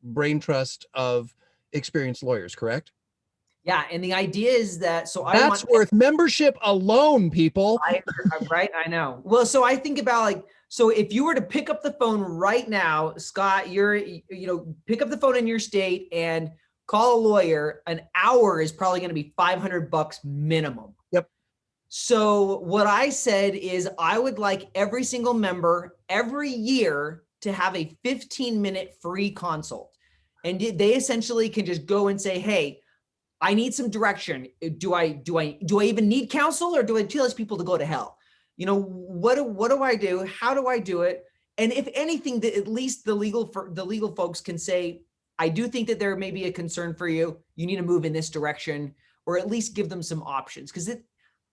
brain trust of experienced lawyers, correct? Yeah. And the idea is that, so I That's want, worth membership alone, people. right. I know. Well, so I think about so if you were to pick up the phone right now, Scott, pick up the phone in your state and call a lawyer, an hour is probably going to be $500 minimum. Yep. So what I said is I would like every single member every year to have a 15-minute free consult. And they essentially can just go and say, hey, I need some direction. Do I even need counsel, or do I tell these people to go to hell? What do I do? How do I do it? And if anything, at least the legal folks can say, I do think that there may be a concern for you. You need to move in this direction, or at least give them some options. Because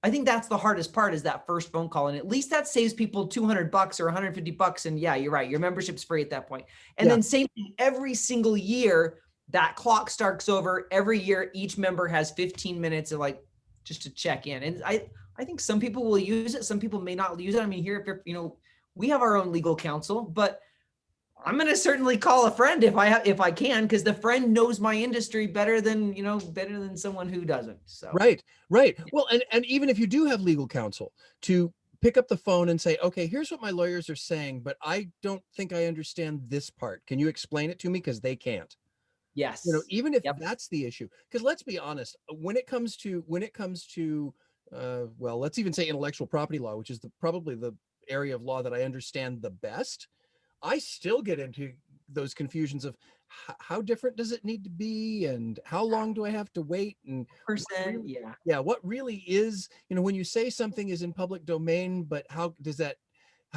I think that's the hardest part, is that first phone call. And at least that saves people $200 or $150. And yeah, you're right. Your membership's free at that point. And Yeah. then same thing every single year. That clock starts over every year. Each member has 15 minutes of just to check in. And I think some people will use it. Some people may not use it. I mean, here, we have our own legal counsel, but I'm going to certainly call a friend if I can, because the friend knows my industry better than someone who doesn't. So. Right. Well, and even if you do have legal counsel, to pick up the phone and say, okay, here's what my lawyers are saying, but I don't think I understand this part. Can you explain it to me? Because they can't. Yes. Even if Yep. that's the issue, because let's be honest, when it comes to well, let's even say intellectual property law, which is probably the area of law that I understand the best, I still get into those confusions of how different does it need to be, and how long do I have to wait, and Percent. Yeah. yeah, what really is, when you say something is in public domain, but how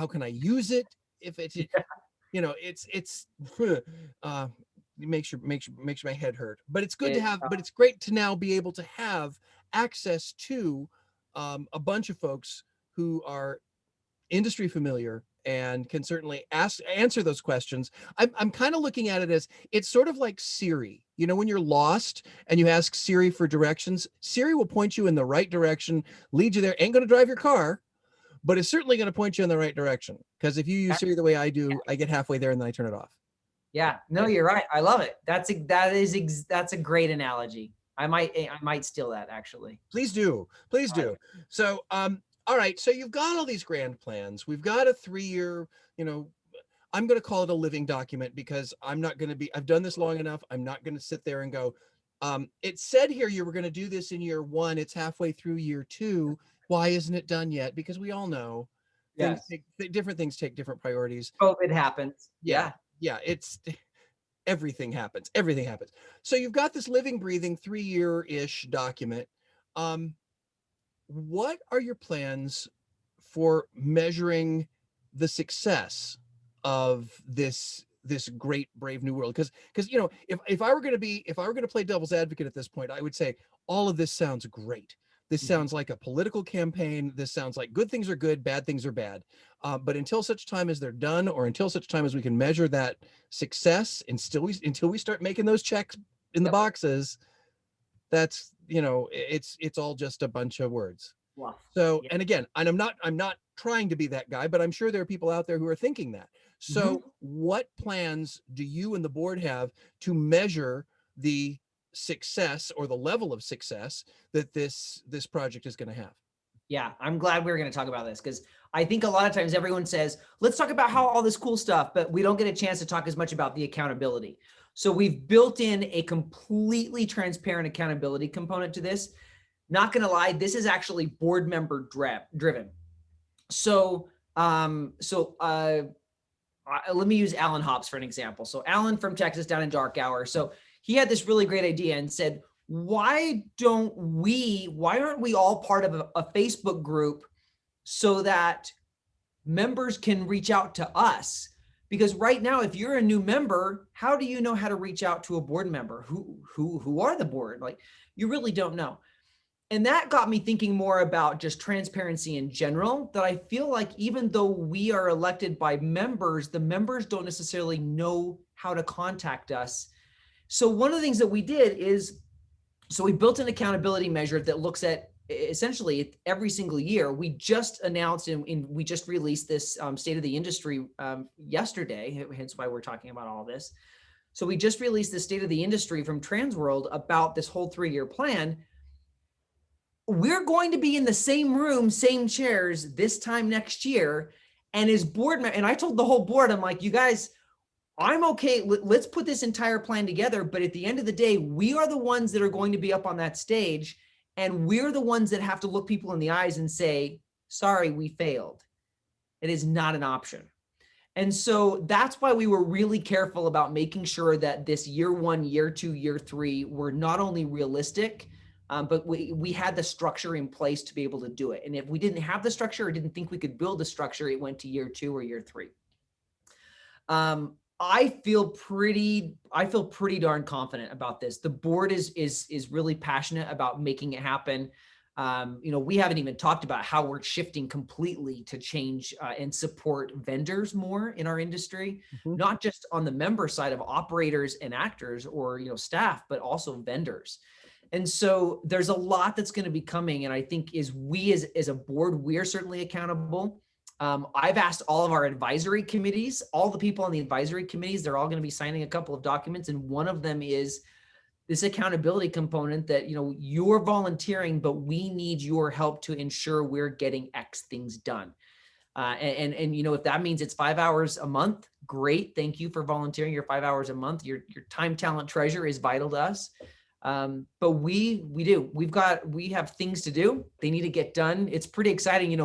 can I use it if it's, it's uh it makes my head hurt. But it's good to have, but it's great to now be able to have access to a bunch of folks who are industry familiar and can certainly answer those questions. I'm kind of looking at it as, it's sort of like Siri. When you're lost and you ask Siri for directions, Siri will point you in the right direction, lead you there. Ain't going to drive your car, but it's certainly going to point you in the right direction. Because if you use Siri the way I do, I get halfway there and then I turn it off. Yeah, no, you're right. I love it. That's a great analogy. I might steal that, actually. Please do. Please do. So, all right. So you've got all these grand plans. We've got a 3-year, I'm going to call it a living document, because I've done this long enough. I'm not going to sit there and go, it said here you were going to do this in year 1. It's halfway through year 2. Why isn't it done yet? Because we all know different things take different priorities. COVID happens. Yeah. Yeah. It's everything happens. Everything happens. So you've got this living, breathing 3-year-ish document. what are your plans for measuring the success of this great brave new world? Because if I were going to play devil's advocate at this point, I would say all of this sounds great. This Mhm. sounds like a political campaign. This sounds like good things are good, bad things are bad. But until such time as they're done, or until such time as we can measure that success, and until we start making those checks in the Yep. boxes, that's it's all just a bunch of words. Fluff. So, Yeah. and again, and I'm not trying to be that guy, but I'm sure there are people out there who are thinking that. Mhm. So, what plans do you and the board have to measure the success or the level of success that this project is going to have? Yeah, I'm glad we were going to talk about this because I think a lot of times everyone says, let's talk about how all this cool stuff, but we don't get a chance to talk as much about the accountability. So we've built in a completely transparent accountability component to this. Not going to lie, this is actually board member driven. So, let me use Alan Hobbs for an example. So Alan from Texas down in Dark Hour. So he had this really great idea and said, why aren't we all part of a Facebook group so that members can reach out to us? Because right now, if you're a new member, how do you know how to reach out to a board member? Who are the board? Like, you really don't know. And that got me thinking more about just transparency in general, that I feel like even though we are elected by members, the members don't necessarily know how to contact us. So one of the things that we did is, so we built an accountability measure that looks at essentially every single year. We just announced and we just released this state of the industry yesterday, hence why we're talking about all this. So we just released the state of the industry from Transworld about this whole 3-year plan. We're going to be in the same room, same chairs this time next year. And as board member, and I told the whole board, I'm like, you guys, I'm okay. Let's put this entire plan together. But at the end of the day, we are the ones that are going to be up on that stage. And we're the ones that have to look people in the eyes and say, sorry, we failed. It is not an option. And so that's why we were really careful about making sure that this year 1, year 2, year 3 were not only realistic, but we had the structure in place to be able to do it. And if we didn't have the structure or didn't think we could build the structure, it went to year 2 or year 3. I feel pretty darn confident about this. The board is really passionate about making it happen. We haven't even talked about how we're shifting completely to change and support vendors more in our industry, Mhm. not just on the member side of operators and actors or staff, but also vendors. And so there's a lot that's going to be coming. And I think as a board, we are certainly accountable. I've asked all of our advisory committees, all the people on the advisory committees, they're all going to be signing a couple of documents. And one of them is this accountability component that, you're volunteering, but we need your help to ensure we're getting X things done. And if that means it's 5 hours a month, great. Thank you for volunteering your 5 hours a month. Your time, talent, treasure is vital to us. But we have things to do. They need to get done. It's pretty exciting.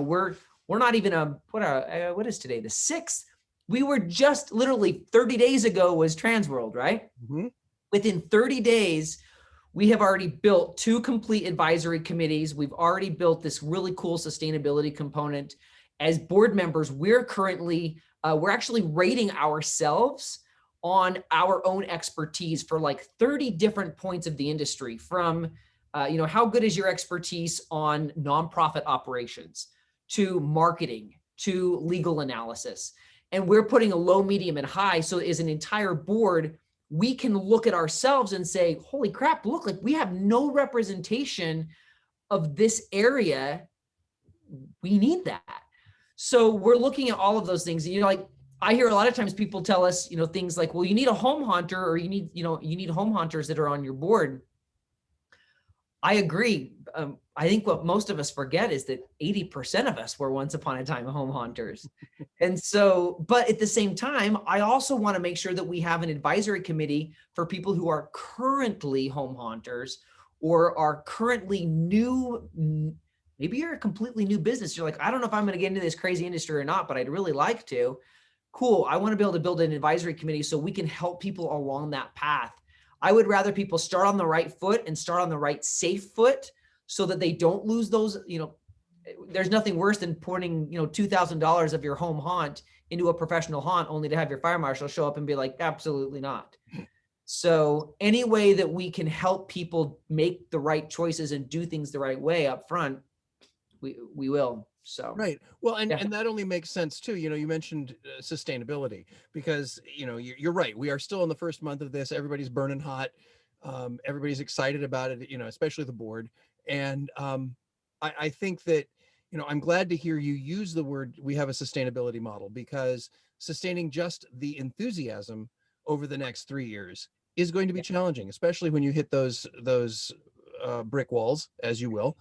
We're not even what is today? The 6th. We were just literally 30 days ago was Transworld, right? Mhm. Within 30 days, we have already built 2 complete advisory committees. We've already built this really cool sustainability component. As board members, we're actually rating ourselves on our own expertise for like 30 different points of the industry, from how good is your expertise on nonprofit operations, to marketing, to legal analysis. And we're putting a low, medium, and high. So as an entire board, we can look at ourselves and say, holy crap, look, like we have no representation of this area. We need that. So we're looking at all of those things. And, like I hear a lot of times people tell us, things like, well, you need a home haunter, or you need home haunters that are on your board. I agree. I think what most of us forget is that 80% of us were once upon a time home haunters. And so, but at the same time, I also want to make sure that we have an advisory committee for people who are currently home haunters or are currently new. Maybe you're a completely new business. You're like, I don't know if I'm going to get into this crazy industry or not, but I'd really like to. Cool. I want to be able to build an advisory committee so we can help people along that path. I would rather people start on the right foot and start on the right safe foot, so that they don't lose those, there's nothing worse than putting, $2,000 of your home haunt into a professional haunt only to have your fire marshal show up and be like, absolutely not. So any way that we can help people make the right choices and do things the right way up front, we will. So Right. Well, and yeah, that only makes sense too. You mentioned sustainability because you're right. We are still in the first month of this. Everybody's burning hot. Everybody's excited about it. Especially the board. And I think that I'm glad to hear you use the word. We have a sustainability model because sustaining just the enthusiasm over the next 3 years is going to be challenging, especially when you hit those brick walls, as you will.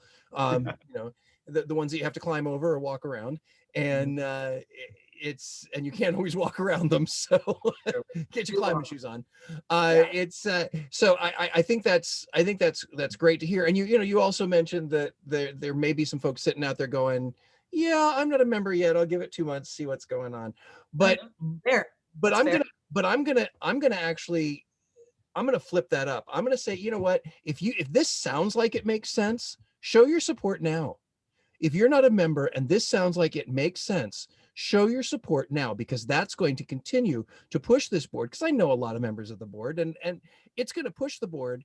The ones that you have to climb over or walk around, and and you can't always walk around them, so get your climbing shoes on. It's so I think that's great to hear. And you also mentioned that there may be some folks sitting out there going, yeah, I'm not a member yet, I'll give it 2 months, see what's going on. But fair. but That's I'm fair. gonna actually, I'm gonna flip that up. I'm gonna say, you know what, if this sounds like it makes sense, show your support now. If you're not a member and this sounds like it makes sense, show your support now, because that's going to continue to push this board. Because I know a lot of members of the board, and it's going to push the board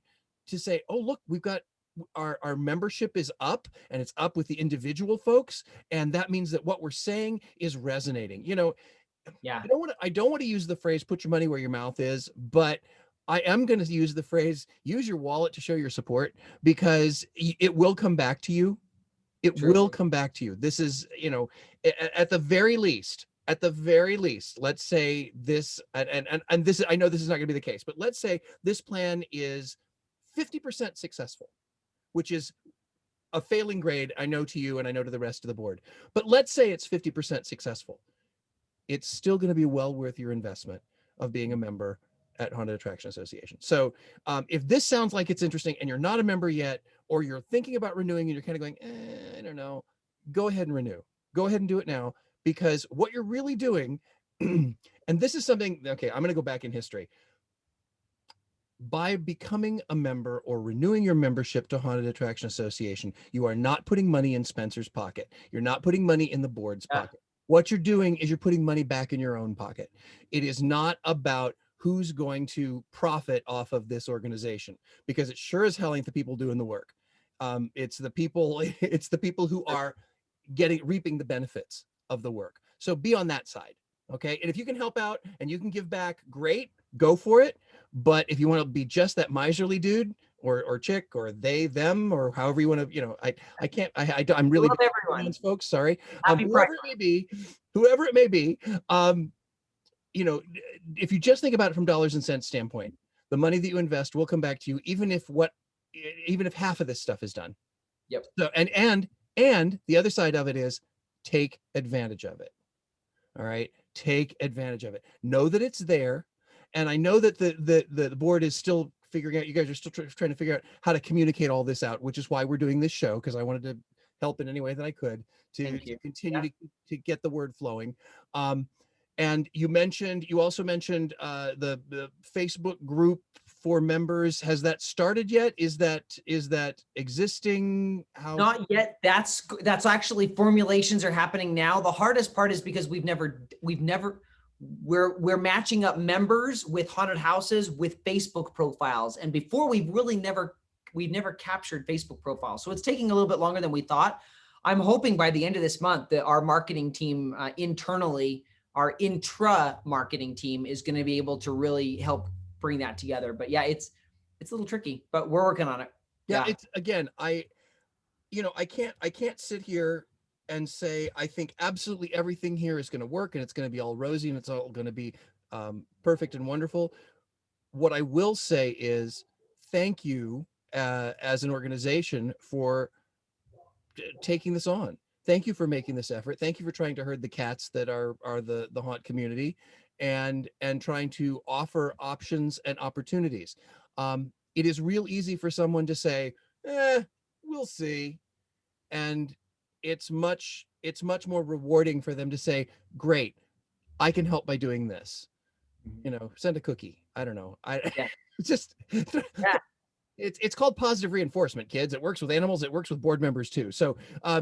to say, oh, look, we've got our membership is up, and it's up with the individual folks. And that means that what we're saying is resonating. Yeah. I don't want to use the phrase, put your money where your mouth is, but I am going to use the phrase, use your wallet to show your support, because it will come back to you. It True. will come back to you. This is, at the very least, let's say this, and this, I know this is not going to be the case, but let's say this plan is 50% successful, which is a failing grade, I know, to you, and I know to the rest of the board. But let's say it's 50% successful. It's still going to be well worth your investment of being a member at Haunted Attraction Association. So if this sounds like it's interesting and you're not a member yet, or you're thinking about renewing and you're kind of going, I don't know, go ahead and renew. Go ahead and do it now, because what you're really doing, and this is something, okay, I'm going to go back in history. By becoming a member or renewing your membership to Haunted Attraction Association, you are not putting money in Spencer's pocket. You're not putting money in the board's pocket. What you're doing is you're putting money back in your own pocket. It is not about who's going to profit off of this organization, because it sure as hell ain't the people doing the work. It's the people, it's the people who are reaping the benefits of the work. So be on that side. Okay. And if you can help out and you can give back, great, go for it. But if you want to be just that miserly dude or chick, or they, them, or however you want to, I can't, I'm really, love everyone. folks, sorry. Happy Pride. Whoever it may be, if you just think about it from dollars and cents standpoint, the money that you invest will come back to you, even if half of this stuff is done. Yep. So, and the other side of it is, take advantage of it. All right. Take advantage of it. Know that it's there. And I know that the board is still figuring out, you guys are still trying to figure out how to communicate all this out, which is why we're doing this show, because I wanted to help in any way that I could to continue to get the word flowing. And you also mentioned the Facebook group for members. Has that started yet? Is that existing? How? Not yet. That's actually, formulations are happening now. The hardest part is because we're matching up members with haunted houses with Facebook profiles. And before, we've never captured Facebook profiles. So it's taking a little bit longer than we thought. I'm hoping by the end of this month that our marketing team internally, our intra marketing team, is going to be able to really help bring that together. But yeah, it's a little tricky, but we're working on it. Yeah. It's, again, I can't sit here and say I think absolutely everything here is going to work and it's going to be all rosy and it's all going to be perfect and wonderful. What I will say is thank you as an organization for taking this on. Thank you for making this effort. Thank you for trying to herd the cats that are the haunt community, and trying to offer options and opportunities. It is real easy for someone to say, we'll see. And it's much more rewarding for them to say, great, I can help by doing this. Send a cookie. I don't know. Yeah. Just It's called positive reinforcement, kids. It works with animals. It works with board members too. So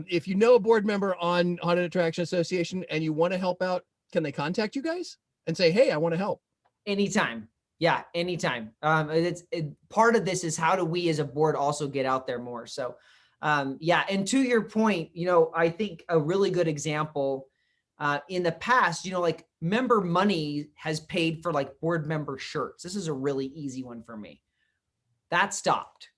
if you know a board member on Haunted Attraction Association and you want to help out, can they contact you guys and say, hey, I want to help? Anytime. Yeah, anytime. Part of this is how do we as a board also get out there more? So, yeah. And to your point, I think a really good example in the past, like member money has paid for like board member shirts. This is a really easy one for me. That stopped.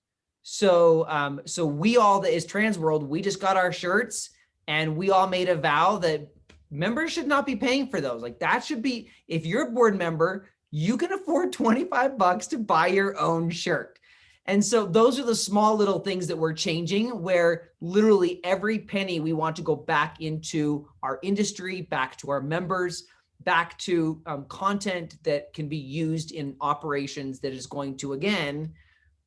So we all that is Trans World, we just got our shirts and we all made a vow that members should not be paying for those. Like that should be, if you're a board member, you can afford $25 to buy your own shirt. And so those are the small little things that we're changing, where literally every penny we want to go back into our industry, back to our members, back to content that can be used in operations that is going to, again,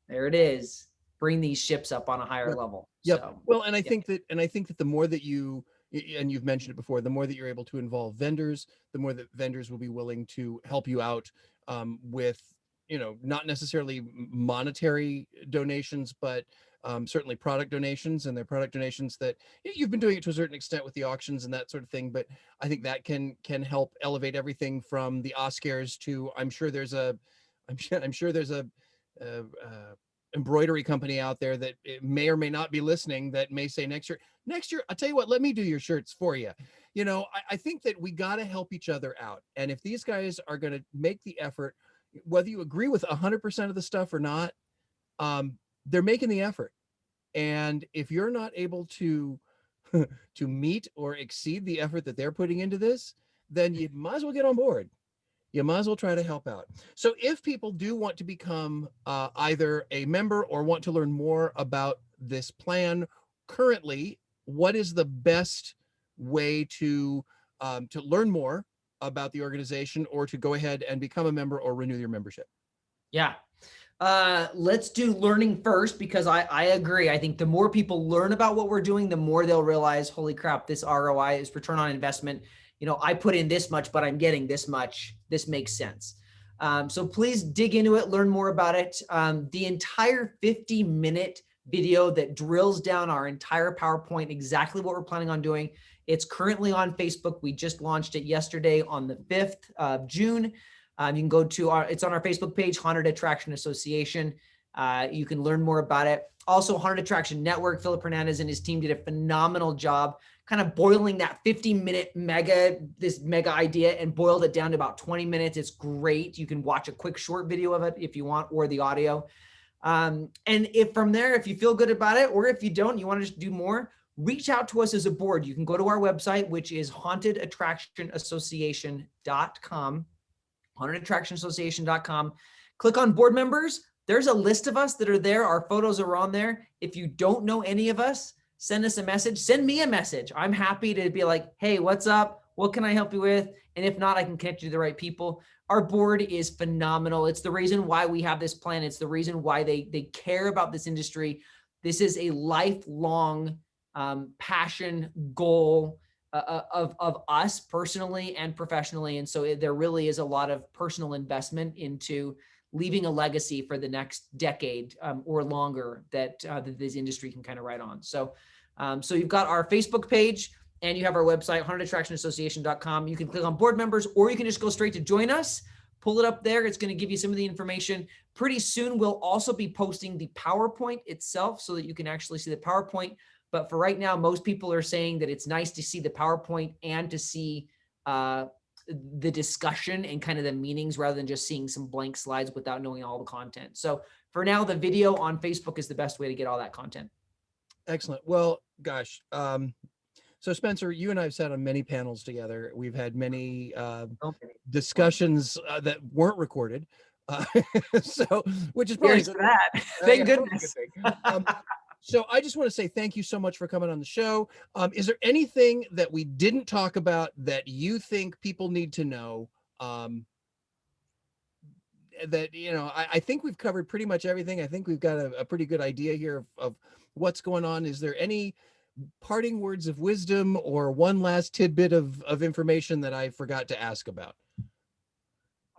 there it is, bring these ships up on a higher Yep. level. Yep. So, Well, and I think that the more that and you've mentioned it before, the more that you're able to involve vendors, the more that vendors will be willing to help you out with, not necessarily monetary donations, but certainly product donations, and their product donations that you've been doing it to a certain extent with the auctions and that sort of thing. But I think that can help elevate everything from the Oscars to, I'm sure there's a uh, uh, embroidery company out there that may or may not be listening that may say next year, I'll tell you what, let me do your shirts for you. I think that we got to help each other out. And if these guys are going to make the effort, whether you agree with 100% of the stuff or not, they're making the effort. And if you're not able to to meet or exceed the effort that they're putting into this, then you might as well get on board. You might as well try to help out. So if people do want to become either a member or want to learn more about this plan currently, what is the best way to learn more about the organization, or to go ahead and become a member or renew your membership? yeah. Let's do learning first, because I agree. I think the more people learn about what we're doing, the more they'll realize, holy crap, this ROI is return on investment. I put in this much, but I'm getting this much. This makes sense. So please dig into it, learn more about it. The entire 50-minute video that drills down our entire PowerPoint, exactly what we're planning on doing. It's currently on Facebook. We just launched it yesterday on the 5th of June. You can go to it's on our Facebook page, Haunted Attraction Association. You can learn more about it. Also, Haunted Attraction Network, Philip Hernandez and his team did a phenomenal job kind of boiling that 50-minute mega idea and boiled it down to about 20 minutes. It's great. You can watch a quick short video of it if you want, or the audio. And if from there, if you feel good about it, or if you don't, you want to just do more, reach out to us as a board. You can go to our website, which is hauntedattractionassociation.com. hauntedattractionassociation.com. Click on board members. There's a list of us that are there. Our photos are on there. If you don't know any of us, send us a message. Send me a message. I'm happy to be like, hey, what's up? What can I help you with? And if not, I can connect you to the right people. Our board is phenomenal. It's the reason why we have this plan. It's the reason why they care about this industry. This is a lifelong passion, goal of us personally and professionally. And so there really is a lot of personal investment into leaving a legacy for the next decade or longer that this industry can kind of ride on. So you've got our Facebook page and you have our website, hauntedattractionassociation.com. You can click on board members, or you can just go straight to join us, pull it up there. It's going to give you some of the information. Pretty soon, we'll also be posting the PowerPoint itself so that you can actually see the PowerPoint. But for right now, most people are saying that it's nice to see the PowerPoint and to see the discussion and kind of the meanings, rather than just seeing some blank slides without knowing all the content. So for now, the video on Facebook is the best way to get all that content. Excellent. Well, gosh. So Spencer, you and I have sat on many panels together. We've had many discussions that weren't recorded. So, which is probably Here's that. Thank goodness. So I just want to say thank you so much for coming on the show. Is there anything that we didn't talk about that you think people need to know? That, I think we've covered pretty much everything. I think we've got a pretty good idea here of what's going on. Is there any parting words of wisdom or one last tidbit of information that I forgot to ask about?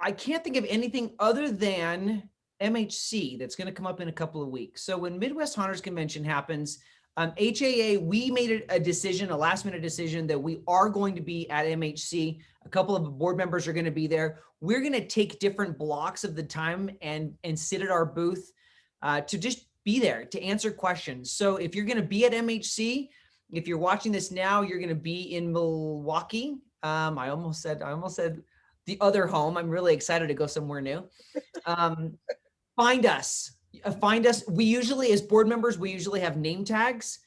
I can't think of anything other than, MHC that's going to come up in a couple of weeks. So when Midwest Haunters Convention happens, HAA, we made a decision, a last minute decision, that we are going to be at MHC. A couple of board members are going to be there. We're going to take different blocks of the time and sit at our booth to just be there to answer questions. So if you're going to be at MHC, if you're watching this now, you're going to be in Milwaukee. I almost said the other home. I'm really excited to go somewhere new. Find us. We usually, as board members, we usually have name tags.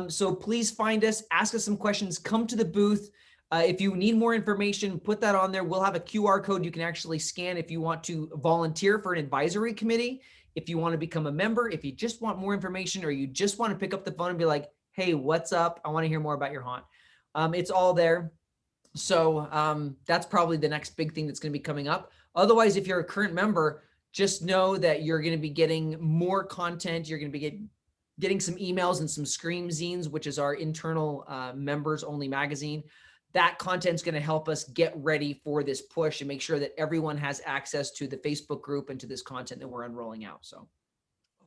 So please find us, ask us some questions, come to the booth. If you need more information, put that on there. We'll have a QR code you can actually scan if you want to volunteer for an advisory committee, if you want to become a member, if you just want more information, or you just want to pick up the phone and be like, hey, what's up? I want to hear more about your haunt. It's all there. So that's probably the next big thing that's going to be coming up. Otherwise, if you're a current member, just know that you're going to be getting more content. You're going to be getting some emails and some Scream Zines, which is our internal members only magazine. That content's going to help us get ready for this push and make sure that everyone has access to the Facebook group and to this content that we're unrolling out. So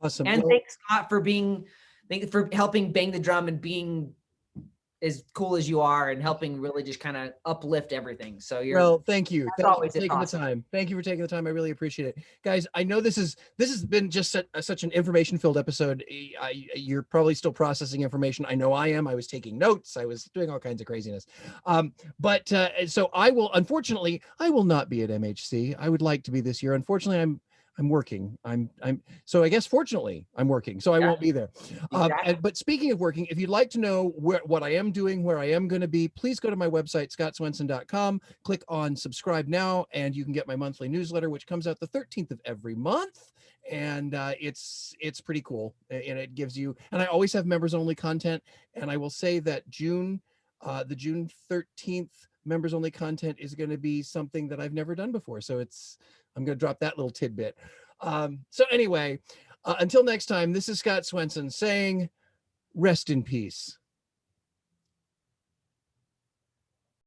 awesome. And Well, thanks, Scott, for helping bang the drum and being as cool as you are and helping really just kind of uplift everything. So thank you. Thank you for taking the time. Thank you for taking the time. I really appreciate it. Guys, I know this has been just such an information-filled episode. You're probably still processing information. I know I am. I was taking notes. I was doing all kinds of craziness. So I will not be at MHC. I would like to be this year. Unfortunately, I'm working. So I guess fortunately I'm working, so I won't be there. But speaking of working, if you'd like to know what I am doing, where I am going to be, please go to my website, scottswenson.com, click on subscribe now, and you can get my monthly newsletter, which comes out the 13th of every month. And it's pretty cool. And it gives you, and I always have members only content. And I will say that the June 13th members only content is going to be something that I've never done before. So I'm going to drop that little tidbit. So anyway, until next time, this is Scott Swenson saying, rest in peace.